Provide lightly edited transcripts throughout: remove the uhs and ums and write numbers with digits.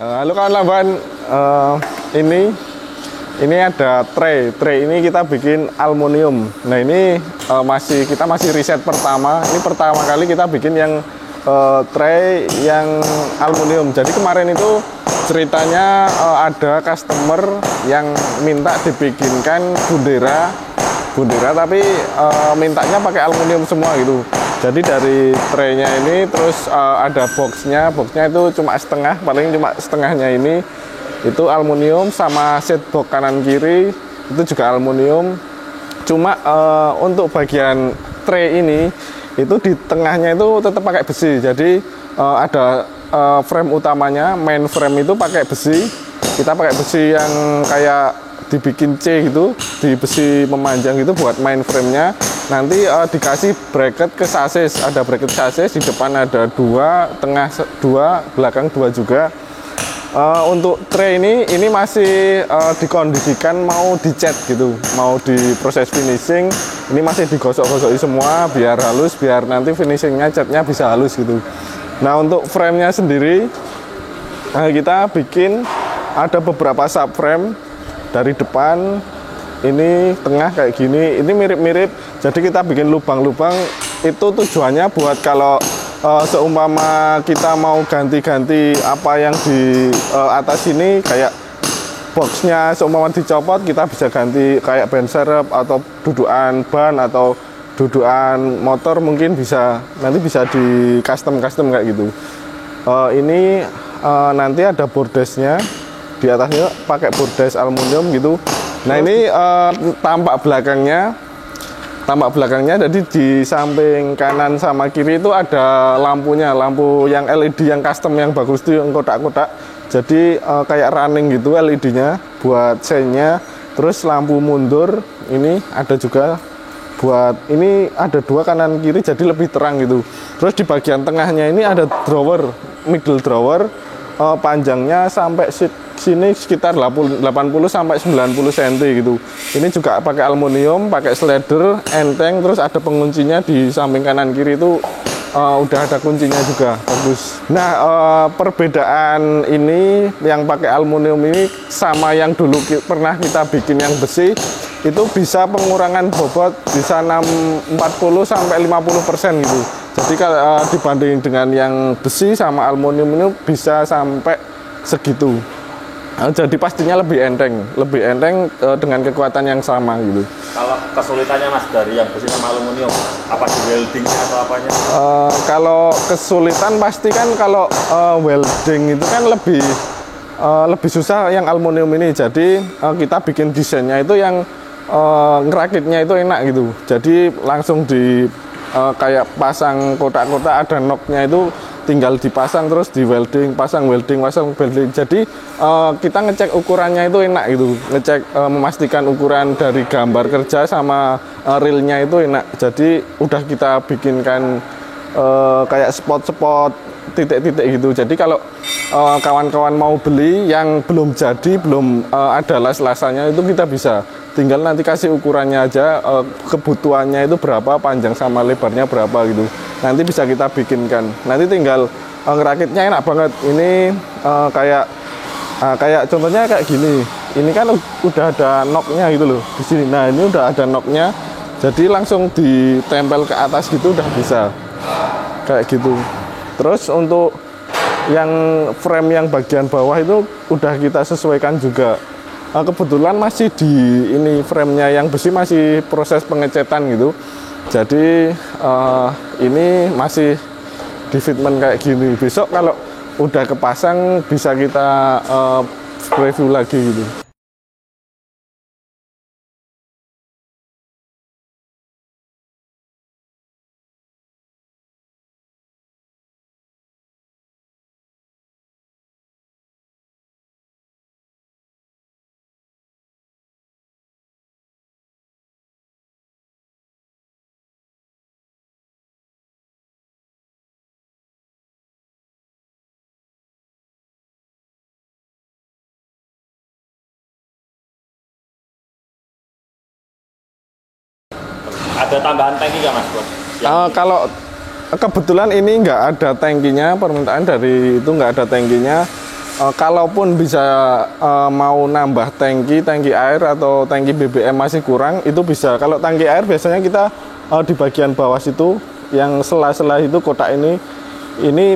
Halo kawan-kawan, ini ada tray ini kita bikin aluminium. Nah ini kita masih riset pertama. Ini pertama kali kita bikin yang tray yang aluminium. Jadi kemarin itu ceritanya ada customer yang minta dibikinkan bundera tapi mintanya pakai aluminium semua gitu. Jadi dari traynya ini terus ada boxnya itu cuma setengah, paling cuma setengahnya ini itu aluminium, sama set box kanan kiri itu juga aluminium. Cuma untuk bagian tray ini itu di tengahnya itu tetap pakai besi. Jadi ada frame utamanya, main frame itu pakai besi. Kita pakai besi yang kayak dibikin C gitu, di besi memanjang gitu buat main frame-nya. Nanti dikasih bracket ke sasis, ada bracket sasis, di depan ada dua, tengah dua, belakang dua juga. Untuk tray ini masih dikondisikan mau dicat gitu, mau diproses finishing. Ini masih digosok-gosoki semua biar halus, biar nanti finishingnya catnya bisa halus gitu. Nah untuk frame-nya sendiri kita bikin ada beberapa subframe. Dari depan ini, tengah kayak gini, ini mirip-mirip. Jadi kita bikin lubang-lubang itu tujuannya buat kalau seumpama kita mau ganti-ganti apa yang di atas ini, kayak boxnya seumpama dicopot, kita bisa ganti kayak ban serep atau dudukan ban atau dudukan motor, mungkin nanti bisa di custom kayak gitu. Ini nanti ada bordesnya. Di atasnya pakai bordes aluminium gitu. Nah ini tampak belakangnya jadi di samping kanan sama kiri itu ada lampunya, lampu yang LED yang custom yang bagus itu yang kotak-kotak. Jadi kayak running gitu LED-nya buat sein-nya. Terus lampu mundur ini ada juga buat, ini ada dua kanan kiri jadi lebih terang gitu. Terus di bagian tengahnya ini ada drawer, middle drawer, panjangnya sampai sini sekitar 80 sampai 90 cm gitu. Ini juga pakai aluminium, pakai slider, enteng, terus ada penguncinya di samping kanan kiri itu udah ada kuncinya juga, bagus. Nah, perbedaan ini yang pakai aluminium ini sama yang dulu pernah kita bikin yang besi, itu bisa pengurangan bobot bisa 40 sampai 50% gitu. Jadi kalau dibanding dengan yang besi sama aluminium ini bisa sampai segitu. Jadi pastinya lebih enteng dengan kekuatan yang sama gitu. Kalau kesulitannya Mas dari yang besi sama aluminium, apa di weldingnya atau apanya? Kalau kesulitan pasti kan kalau welding itu kan lebih susah yang aluminium ini. Jadi kita bikin desainnya itu yang ngerakitnya itu enak gitu. Jadi langsung kayak pasang kotak-kotak, ada knocknya itu tinggal dipasang terus di welding, pasang welding. Jadi kita ngecek ukurannya itu enak gitu, ngecek memastikan ukuran dari gambar kerja sama realnya itu enak. Jadi udah kita bikinkan kayak spot-spot, titik-titik gitu. Jadi kalau kawan-kawan mau beli yang belum jadi, belum ada las-lasannya, itu kita bisa tinggal nanti kasih ukurannya aja, kebutuhannya itu berapa, panjang sama lebarnya berapa gitu. Nanti bisa kita bikinkan. Nanti tinggal ngerakitnya enak banget. Ini kayak contohnya kayak gini. Ini kan udah ada knocknya gitu loh di sini. Nah ini udah ada knocknya, jadi langsung ditempel ke atas gitu udah bisa kayak gitu. Terus untuk yang frame yang bagian bawah itu udah kita sesuaikan juga. Kebetulan masih di ini frame-nya yang besi masih proses pengecetan gitu. Jadi ini masih di fitment kayak gini. Besok kalau udah kepasang bisa kita review lagi gitu. Ada tambahan tangki nggak Mas buat? Kalau kebetulan ini nggak ada tangkinya, permintaan dari itu nggak ada tangkinya. kalaupun bisa mau nambah tangki air atau tangki BBM masih kurang, itu bisa. Kalau tangki air biasanya kita di bagian bawah situ yang sela-sela itu kotak ini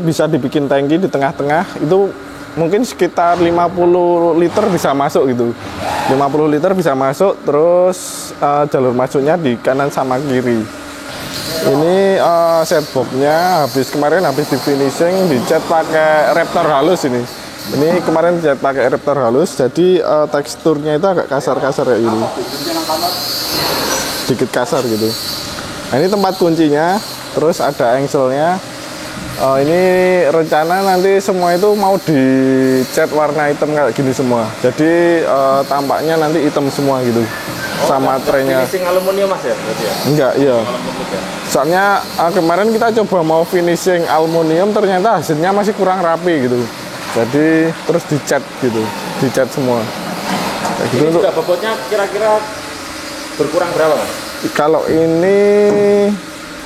bisa dibikin tangki di tengah-tengah, itu mungkin sekitar 50 liter bisa masuk gitu. 50 liter bisa masuk, terus jalur masuknya di kanan sama kiri. Ini set boxnya kemarin habis di finishing, dicat pakai Raptor halus ini. Ini kemarin dicat pakai Raptor halus, jadi teksturnya itu agak kasar-kasar kayak gini. Sedikit kasar gitu. Nah, ini tempat kuncinya, terus ada engselnya. Ini rencana nanti semua itu mau dicat warna hitam kayak gini semua. Jadi tampaknya nanti hitam semua gitu. Sama traynya. Finishing aluminium Mas ya berarti ya? Enggak, iya. Soalnya kemarin kita coba mau finishing aluminium, ternyata hasilnya masih kurang rapi gitu. Jadi terus dicat gitu, dicat semua. Kayak gitu. Ini juga bobotnya kira-kira berkurang berapa Mas? Kalau ini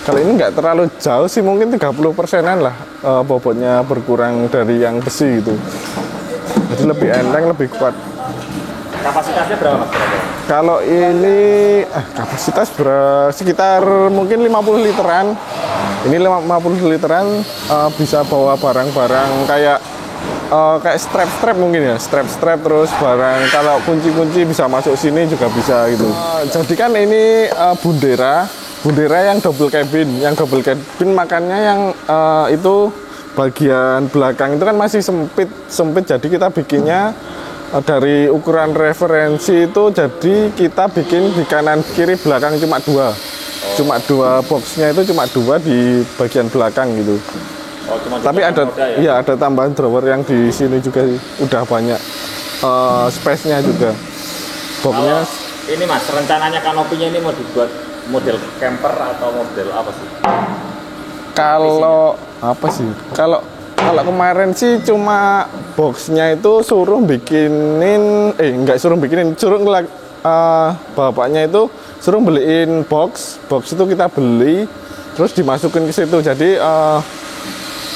nggak terlalu jauh sih, mungkin 30%-an lah bobotnya berkurang dari yang besi gitu. Jadi lebih enteng, lebih kuat. Kapasitasnya berapa Mas kira-kira? Kalau ini kapasitas sekitar mungkin 50 literan. Ini 50 literan bisa bawa barang-barang kayak strap-strap mungkin ya, strap-strap, terus barang kalau kunci-kunci bisa masuk sini juga bisa gitu. Jadi kan ini Bundera yang double cabin, makanya yang itu bagian belakang itu kan masih sempit, jadi kita bikinnya dari ukuran referensi itu, jadi kita bikin di kanan kiri belakang cuma dua boxnya itu cuma dua di bagian belakang gitu. Tapi ada ya ada tambahan drawer yang di sini juga udah banyak space-nya juga. Boxnya ini Mas, rencananya kanopinya ini mau dibuat model camper atau model apa sih? Kalau apa sih? Kalau kemarin sih cuma boxnya itu suruh bapaknya itu suruh beliin box itu kita beli terus dimasukin ke situ, jadi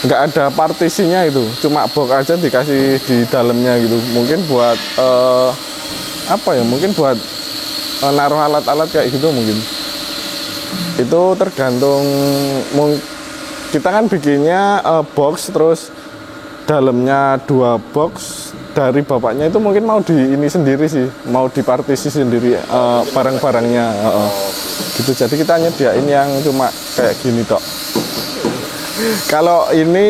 nggak ada partisinya, itu cuma box aja dikasih di dalamnya gitu, mungkin buat mungkin buat naruh alat-alat kayak gitu mungkin. Itu tergantung kita kan bikinnya box, terus dalamnya 2 box. Dari bapaknya itu mungkin mau di ini sendiri sih, mau dipartisi sendiri barang-barangnya gitu. Jadi kita nyediain yang cuma kayak gini tok. Kalau ini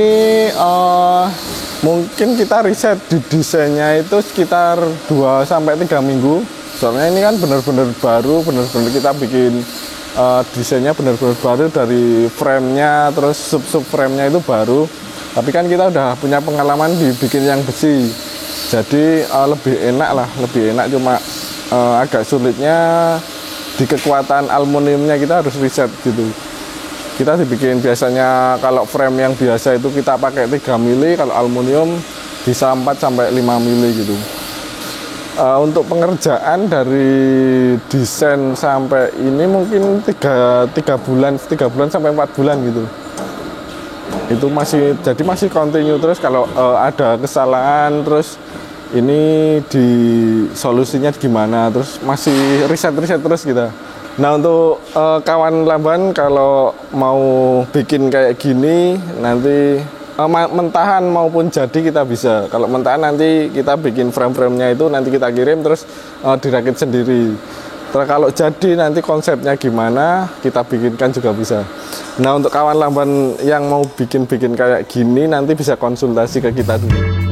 mungkin kita riset di desainnya itu sekitar 2-3 minggu. Soalnya ini kan benar-benar baru, benar-benar kita bikin desainnya benar-benar baru, dari frame-nya, terus sub frame-nya itu baru. Tapi kan kita udah punya pengalaman dibikin yang besi, jadi lebih enak, cuma agak sulitnya di kekuatan aluminiumnya, kita harus riset gitu. Kita dibikin biasanya kalau frame yang biasa itu kita pakai 3 mili, kalau aluminium bisa 4-5 mili gitu. Untuk pengerjaan dari desain sampai ini mungkin 3 bulan sampai 4 bulan gitu. Itu masih continue terus. Kalau ada kesalahan terus ini di solusinya gimana, terus masih riset terus kita. Nah, untuk kawan Lamban kalau mau bikin kayak gini nanti mentahan maupun jadi kita bisa. Kalau mentahan nanti kita bikin frame-nya itu nanti kita kirim terus dirakit sendiri. Terus kalau jadi nanti konsepnya gimana kita bikinkan juga bisa. Nah, untuk kawan Lamban yang mau bikin kayak gini nanti bisa konsultasi ke kita dulu.